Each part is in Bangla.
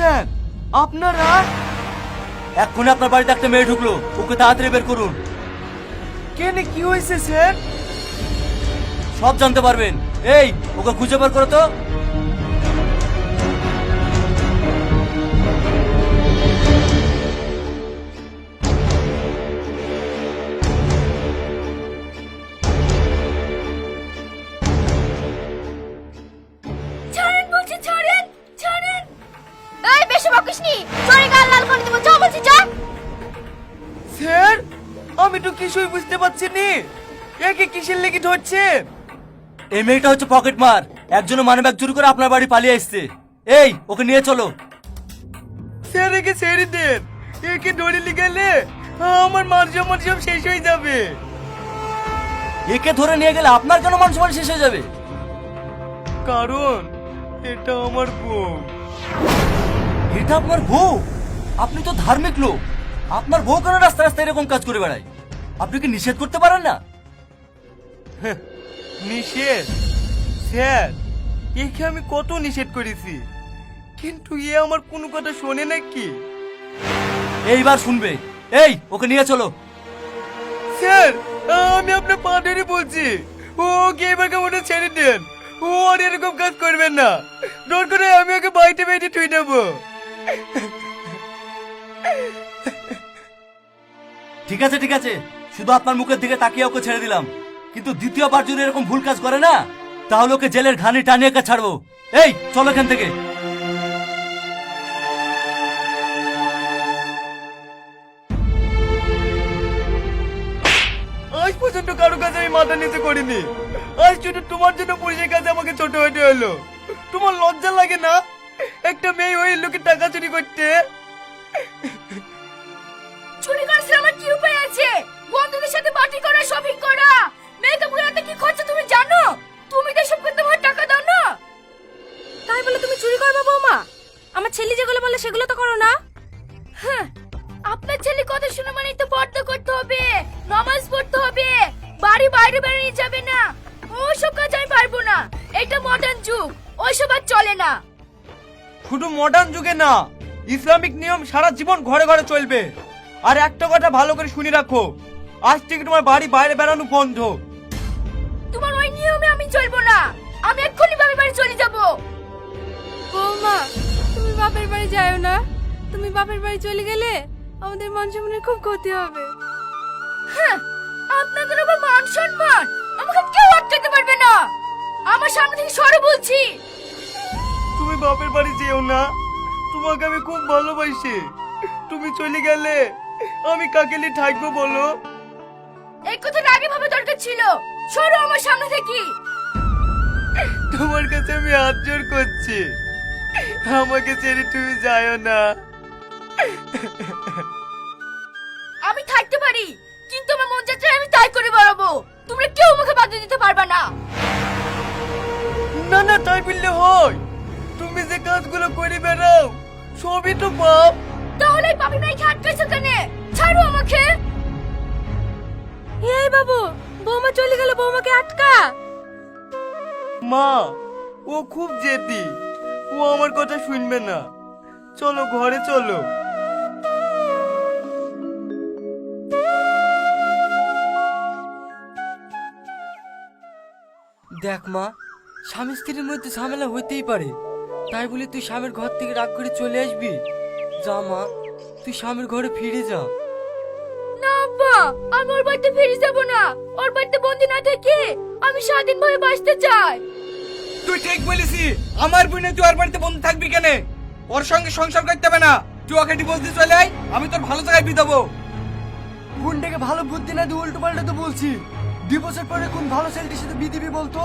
স্যার আপনারা এক্ষুনি আপনার বাড়িতে একটা মেয়ে ঢুকলো, ওকে তাড়াতাড়ি বের করুন। কেনে কি হয়েছে স্যার? সব জানতে পারবেন। এই, ওকে খুঁজে বের করো তো। ছাড়েন বলছি, ছাড়েন ছাড়েন। এই বেশি বকিসনি, চোরে গাল লাল করে দেবো, যা বলছি যা। স্যার আমি তো কিছুই বুঝতে পারছি নি, একে কিসের লেগে ধরছে? এই মেয়েটা হচ্ছে পকেট মার, একজনের মানিব্যাগ চুরি করে আপনার বাড়ি পালিয়ে আসছে। এই, ওকে নিয়ে চলো। স্যার একে ছেড়ে দেন, একে ধরে নিয়ে গেলে আমার মান সম্মান সব শেষ হয়ে যাবে। একে ধরে নিয়ে গেলে আপনার কেন মান সম্মান শেষ হয়ে যাবে? কারণ এটা আমার বউ। এটা আপনার বউ? আপনি তো ধার্মিক লোক, আপনার বউ কেন রাস্তায় রাস্তায় এরকম কাজ করে বেড়ায়? আপনি কি নিষেধ করতে পারেন না? নিষেধ? স্যার একে আমি কত নিষেধ করেছি, কিন্তু এ আমার কোনো কথা শোনে নাকি? এইবার শুনবে। এই, ওকে নিয়ে চলো। স্যার আমি আপনার পা ধরে বলছি, ওকে এবার কেমন ছেড়ে দেন, ও আর এরকম কাজ করবেন না। দরকার হয় আমি ওকে বাড়িতে বেরিয়ে থুই দেবো। ঠিক আছে ঠিক আছে, শুধু আপনার মুখের দিকে তাকিয়ে ওকে ছেড়ে দিলাম, কিন্তু দ্বিতীয়বার যদি এরকম ভুল কাজ করে না, তাহলে ওকে জেলের ঘানি টানিয়ে একা ছাড়বো। এই, চলো এখান থেকে। আজ পর্যন্ত কারো কাছে আমি মাথা নিতে করিনি, আজ শুধু তোমার জন্য পুলিশের কাছে আমাকে ছোট হতে হলো। তোমার লজ্জা লাগে না একটা মেয়ে ওই লোকের টাকা চুরি করতে? চুরি করেছে আমার কি উপায় আছে? বন্ধুদের সাথে পার্টি করা, শপিং করা, মেকআপ করাতে কি খরচা তুমি জানো? তুমি তো সব করতে আমার টাকা দাও না। তাই বলে তুমি চুরি করবে বৌমা? আমার ছেলে যেগুলো বলে সেগুলো তো করো না। হ্যাঁ, আপনার ছেলে কথা শুনে মানে তো পর্দা করতে হবে, নামাজ পড়তে হবে, বাড়ি বাইরে বেরিয়ে যাবে না। ওসব কাজ আমি পারবো না, এটা মডার্ন যুগ, ওইসব আর চলে না। শুধু মডার্ন যুগে না, ইসলামিক নিয়ম সারা জীবন ঘরে ঘরে চলবে। আর একটা কথা ভালো করে শুনে রাখো, আজ থেকে তোমার বাড়ি বাইরে বেড়ানো বন্ধ। তোমার ওই নিয়মে আমি চলবো না, আমি এক্ষুনি বাপের বাড়ি চলে যাব। বৌমা, তুমি বাপের বাড়ি যাও না। তুমি বাপের বাড়ি চলে গেলে আমাদের মান সম্মানের খুব ক্ষতি হবে। হ্যাঁ, আপনাদের আবার মান সম্মান আমাকে কেউ আটকাতে পারবে না। আমার সামনে থেকে সরে বলছি। তুমি বাপের বাড়ি যেও না, তোমাকে আমি খুব ভালোবাসি। তুমি চলে গেলে আমি কাকে নিয়ে থাকবো বলো? এই কথাটা আগে ভাবে দরকার ছিল। সরো আমার সামনে থেকে। তোমার কাছে আমি হাত জোর করছি, আমাকে ছেড়ে তুমি যাও না। আমি থাকতে পারি, কিন্তু আমার মন যাচ্ছে আমি তাই করে বেড়াবো। তোমরা কেউ আমাকে বাধা দিতে পারবে না। না না, তাই বললে হয়? তুমি যে কাজগুলো করে বেড়াও সবই তো পাপ। তাহলে এই পাপি মেয়েকে আটকাইছো কেন? ছাড়ো আমাকে। এই বাবু, বৌমা চলে গেল, বৌমাকে আটকা। মা, ও খুব জেদি, ও আমার কথা শুনবে না। চলো ঘরে চলো। দেখ মা, স্বামী স্ত্রীর মধ্যে ঝামেলা হইতেই পারে, তাই বলে তুই স্বামীর ঘর থেকে রাগ করে চলে আসবি? যা মা, তুই স্বামীর ঘরে ফিরে যা। না আব্বা, আমি ওর বাড়িতে ফিরে যাব না। ওর বাড়িতে বন্দি না থেকে আমি স্বাধীনভাবে বাঁচতে চাই। তুই ঠিক বলেছি, আমার বোনে তুই আর বাড়িতে বন্ধু থাকবি কেন? ওর সঙ্গে সংসার করতে হবে না, তুই ওকে ডিভোর্স দিয়ে চলে আয়, আমি তোর ভালো জায়গায় বিয়ে দেবো। বোনটাকে ভালো বুদ্ধি না দিয়ে উল্টো পাল্টা তো বলছি। 2 বছর পরে কোন ভালো ছেলেটির সাথে বিয়ে দিবি বলতো?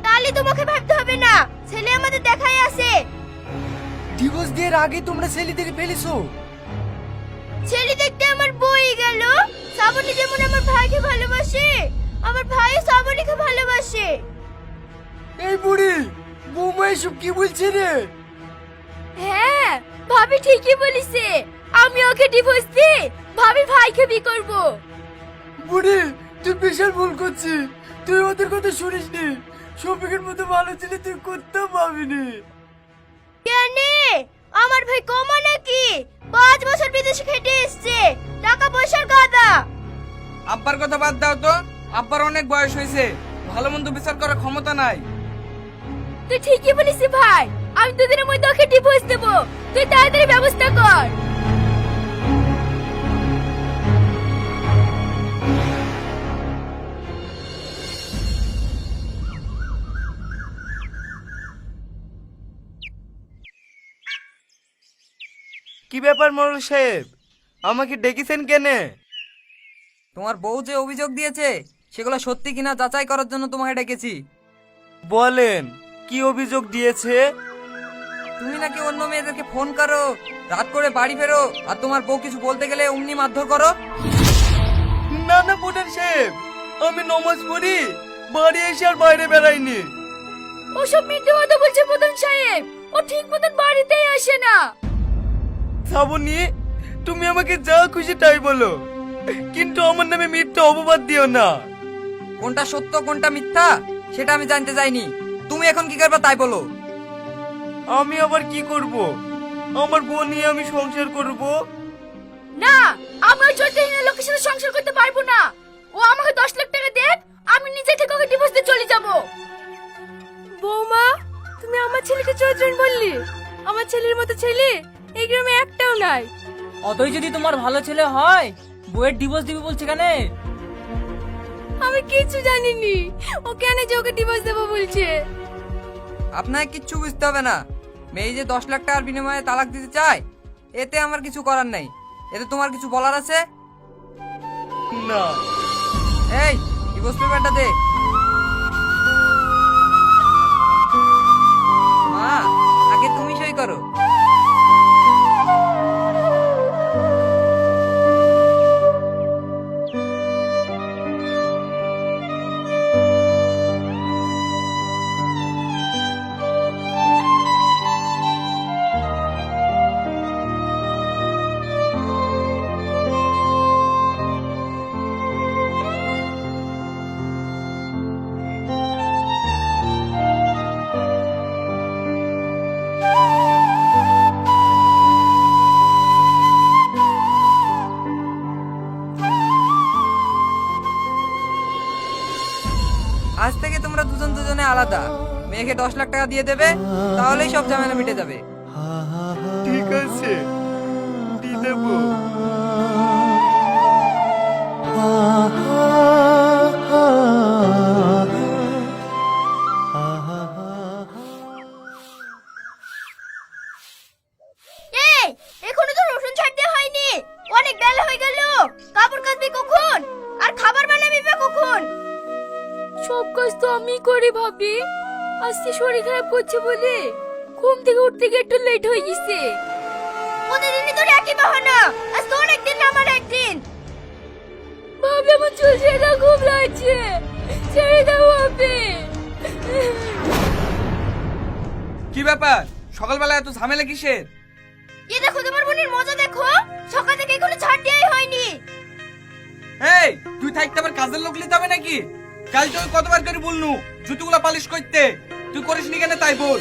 তাহলে তোমাকে ভাবতে হবে না, ছেলে আমাদের দেখাই আছে। ডিভোর্স দিয়ে আগে তোমরা ছেলেদের ফেলিছো। ছেলে দেখতে আমার বই গেল। শ্রাবণী যেমন আমার ভাইকে ভালোবাসে, আমার ভাইও শ্রাবণীকে ভালোবাসে। এই বুড়ি বৌমা এসব কি বলছে রে? হ্যাঁ, ভাবি ঠিকই বলেছে। আমি ওকে ডিভোর্স দিয়ে ভাবির ভাইকে বিয়ে করব। বুড়ি তুই বিশাল ভুল করছিস, তুই ওদের কথা শুনিসনি। শফিকের মতো ভালো ছেলে তুই করতেও পাবিনি। কেন? আমার ভাই কমা নাকি 5 বছর বিদেশে খেটে এসেছে, টাকা পয়সার গাদা। আব্বার কথা বাদ দাও তো, আব্বার অনেক বয়স হয়েছে, ভালো মন্দ বিচার করার ক্ষমতা নাই। তুই ঠিকই বলিস ভাই, আমি দুদিনের মধ্যে ওকে ডিভোর্স দেবো, তুই তাড়াতাড়ি ব্যবস্থা কর। কি ব্যাপার মোড়ল সাহেব, আমাকে ডেকেছেন কেনে? তোমার বউ যে অভিযোগ দিয়েছে সেগুলো সত্যি কিনা যাচাই করার জন্য তোমাকে ডেকেছি। বলেন, কি অভিযোগ দিয়েছে? তুমি নাকি অন্য মেয়েদেরকে ফোন করো, রাত করে বাড়ি ফেরো, আর তোমার বউ কিছু বলতে গেলে অমনি মারধর করো। না না প্রধান সাহেব, আমি নমাজ পড়ি, বাড়ি এসে আর বাইরে বেড়াইনি। ওসব মিথ্যে কথা বলছে প্রধান সাহেব, ও ঠিক মতন বাড়িতেই আসে না। শ্রাবণী, তুমি আমাকে যা খুশি তাই বলো, কিন্তু আমার নামে মিথ্যা অপবাদ দিও না। কোনটা সত্য কোনটা মিথ্যা সেটা আমি জানতে চাইনি, তুমি এখন কি করবে তাই বলো। আমি আবার কি করব? আমার বউ নিয়ে আমি সংসার করব। না, আমি ওই চরিত্রহীন লোকের সাথে সংসার করতে পারবো না। ও আমাকে 10 লাখ টাকা দেখ, আমি নিজে থেকে ওকে ডিভোর্স দিয়ে চলে যাব। বৌমা, তুমি আমার ছেলেকে চরিত্রহীন বললি? আমার ছেলের মতো ছেলে এই গ্রামে একটাও নাই। অতই যদি তোমার ভালো ছেলে হয়, বইয়ের ডিভোর্স দিবে বলছে কেন? আমি কিছু জানিনি, ও কেন যে ওকে ডিভোর্স দেবো বলছে। আপনাকে কিচ্ছু বুঝতে হবে না, মেয়ে যে 10 লাখ টাকার বিনিময়ে তালাক দিতে চায়, এতে আমার কিছু করার নেই। এতে তোমার কিছু বলার আছে? না। এই ডিভোর্স পেপারটা দে। মা, আগে তুমি সই করো। আজ থেকে তোমরা দুজন দুজনে আলাদা। মেয়েকে 10 লাখ টাকা দিয়ে দেবে, তাহলেই সব ঝামেলা মিটে যাবে। ঠিক আছে, দিয়ে দেবো। এই, এখনো তো রসুন ছাড়তে হয়নি, অনেক বেলা হয়ে গেল। কাপড় কাচবি কখন আর খাবার বানাবি বা কখন? সব কাজ তো আমি করি ভাবি, আজকে শরীর খারাপ করছে বলে ঘুম থেকে উঠতে গিয়ে একটু লেট হয়ে গেছে। প্রতিদিনই তোর একই বাহানা, আজ তোর একদিন না আমার একদিন। ভাবি আমার চুল ছেড়ে দাও, ঘুম লাগছে, ছেড়ে দাও ভাবি। কি ব্যাপার, সকালবেলা এত ঝামেলা কিসের? এই দেখো তোমার বোনের মজা দেখো, সকাল থেকে এখনো ছাড় দেওয়াই হয়নি। এই, তুই থাকতে আবার কাজের লোক নিতে হবে নাকি? কাল তোকে কতবার করে বলনু জুতোগুলো পালিশ করতে, তুই করিসনি কেন তাই বল।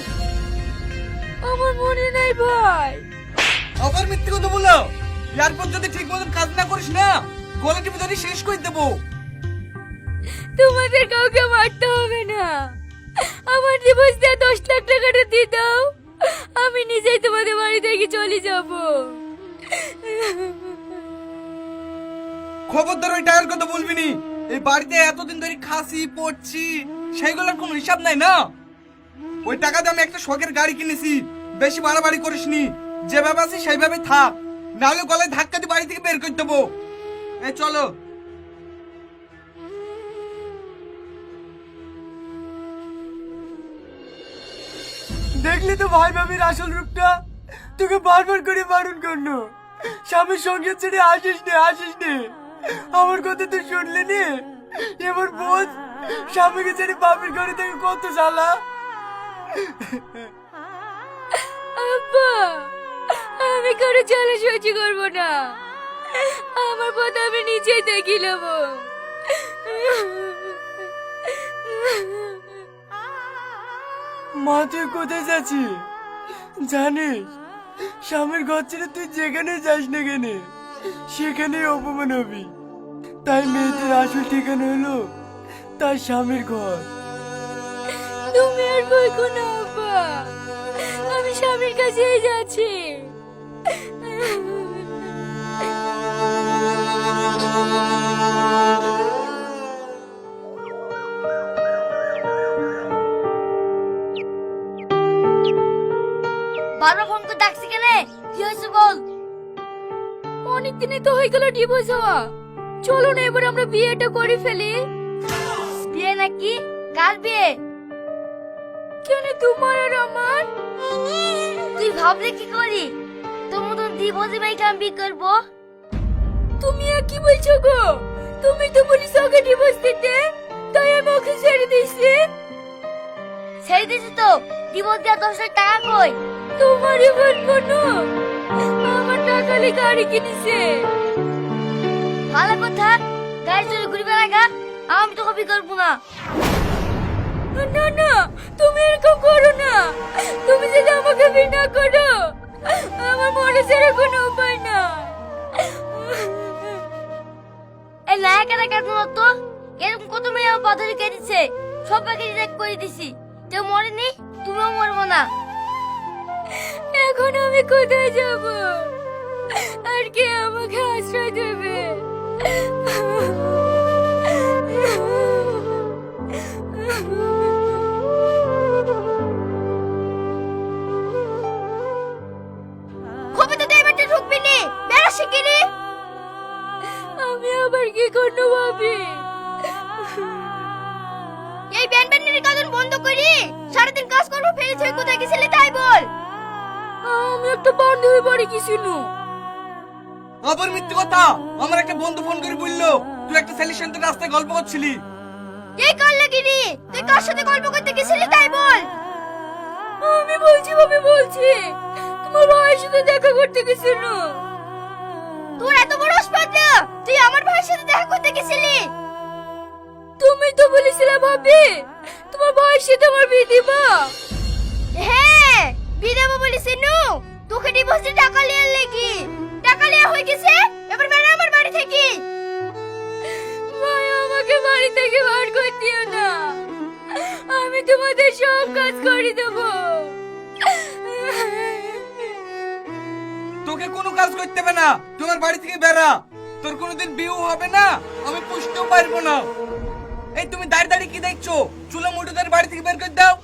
আমার মনে নাই ভাই। আবার মিথ্যে কথা বলো, এরপর যদি ঠিক মতন কাজ না করিস না, গলা টিপে ধরে শেষ করে দেবো। তোমাদের কাউকে মারতে হবে না, আমার ডিভোর্স দিয়ে 10 লাখ টাকাটা দিয়ে দাও, আমি নিজেই তোমাদের বাড়ি থেকে চলে যাব। খবরদার ওই টাকার কথা বলবি নি। এই বাড়িতে এতদিন ধরে খাসি পড়ছি, সেইগুলোর কোনো হিসাব নাই না। ওই টাকাতে আমি একটা শখের গাড়ি কিনেছি, বেশি বাড়াবাড়ি করিসনি। যেভাবে আছি সেইভাবে থাক, নাহলে গলায় ধাক্কা দিয়ে বাড়ি থেকে বের করে দেবো। এই চলো। দেখলি তো ভাই ভাবির আসল রূপটা, তোকে বারবার করে বারণ করলো স্বামীর সঙ্গে ছেড়ে আসিস নে। আমার কথা তুই শুনলি নি? এবার বোঝ স্বামীকে ছেড়ে বাপের ঘরে থেকে কত জ্বালা। আব্বা, আমি কারো জ্বালা সহ্য করবো না, আমার পথ আমি নিজেই দেখি নেবো। মা তুই কোথায় যাচ্ছিস জানিস? স্বামীর ঘর ছেড়ে তুই যেখানে যাস না কেন সেখানেই অপমান হবি। তাই মেয়েদের আসল ঠিকানা হলো তার স্বামীর ঘর। তুমি আর বইকো না আব্বা, আমি স্বামীর কাছেই যাচ্ছি। বারবার ফোন করে ডাকছি কেন? কি হয়েছে বল। অনেক দিনই তো হয়ে গেল ডিভোর্স হওয়া, চলো না এবার আমরা বিয়েটা করে ফেলি। বিয়ে নাকি? কার বিয়ে? কেন তোমার আর আমার? তুই ভাবলে কি করি তোর মতন ডিভোর্সে ভাইকে আমি বিয়ে করবো? তুমি আর কি বলছো গো? তুমি তো বলিস ওকে ডিভোর্স দিতে, তাই আমি ওকে ছেড়ে দিয়েছি। ছেড়ে দিয়েছি তো, ডিভোর্স দেওয়া 10 লাখ টাকা কই? তোমারই বলবো না, আমার টাকা লে গাড়ি কিনেছে। ভালো কথা, গাড়ি চলে ঘুরবে লাগা, আমি তো কপি করবো না। না না, তুমি এরকম করো না। তুমি যদি আমাকে বিয়ে না করো, আমার মনে ছেড়ে কোনো উপায় না। এই লায়কেরা কেন তো এরকম কত মেয়ে আমার পাথরে কেটেছে, সবাইকে রিজেক্ট করে দিছি, কেউ মরেনি, তুমিও মরবো না। এখন আমি কোথায় যাব? আর কে আমাকে আশ্রয় দেবে? কবে তো দেবারটা ঢুকবি নি, বেড়া শিগগিরি। আমি আবার কি করব ভাবি? এই ব্যান্ডের কাজ বন্ধ করি, সারাদিন কাজ করবো, ফেলে তুই কোথায় গেছিলি তাই বল। আমি একটা বান্ধবী বাড়ি গেছিল। আবার মিথ্যে কথা। আমার একটা বন্ধু ফোন করে বললো তুই একটা ছেলের সাথে রাস্তায় গল্প করছিলি। এই কাল লাগিনি, তুই কার সাথে গল্প করতে গেছিলি তাই বল। আমি বলছি ভাবে বলছি, তোমার ভাইয়ের সাথে দেখা করতে গেছিল। তোর এত বড় স্পর্ধা, তুই আমার ভাইয়ের সাথে দেখা করতে গেছিলি? তুমি তো বলেছিলে ভাবি তোমার ভাইয়ের সাথে আমার বিয়ে দিবা। হ্যাঁ বিয়ে দেবো বলেছিল, তোকে ডিভোর্সে টাকা লিয়ে লাগি, টাকা লিয়ে হয়ে গেছে, এবার বেড়া আমার বাড়ি থেকে। ভাই আমাকে বাড়ি থেকে বার করে দিও না, আমি তোমাদের সব কাজ করে দেবো। তোকে কোনো কাজ করতে হবে না, তোমার বাড়ি থেকে বেরা। তোর কোনোদিন বিয়ে হবে না, আমি পুষতেও পারবো না। এই তুমি দাঁড়িয়ে দাঁড়িয়ে কি দেখছো? চুলা মুঠোদের বাড়ি থেকে বের করে দাও।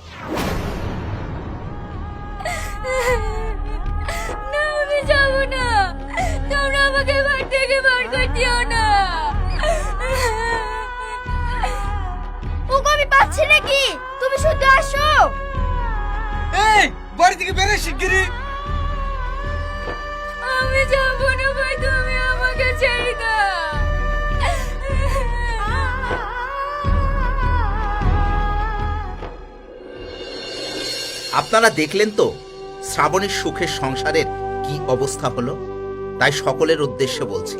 না আমি যাব না, তোমরা আমাকে বাড়ি থেকে বার করে দিও না। ওকে আমি পাচ্ছি নাকি, তুমি শুধু আসো। এই বাড়ি থেকে বেরো শিগগিরই। আমি যাব না ভাই, তুমি আমাকে ছেড়ে দাও। আপনারা দেখলেন তো শ্রাবণীর সুখের সংসারের কি অবস্থা হলো। তাই সকলের উদ্দেশ্যে বলছি,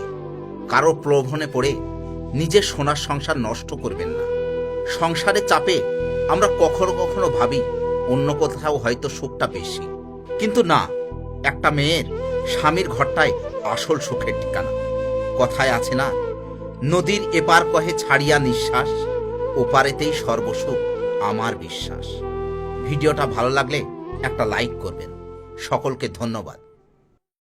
কারো প্রলোভনে পড়ে নিজের সোনার সংসার নষ্ট করবেন না। সংসারের চাপে আমরা কখনো কখনো ভাবি অন্য কোথাও হয়তো সুখটা বেশি, কিন্তু না, একটা মেয়ের স্বামীর ঘরটাই আসল সুখের ঠিকানা। কথায় আছে না, নদীর এপার কহে ছাড়িয়া নিঃশ্বাস, ওপারেতেই সর্বসুখ আমার বিশ্বাস। ভিডিওটা ভালো লাগলে একটা লাইক করবেন। সকলকে ধন্যবাদ।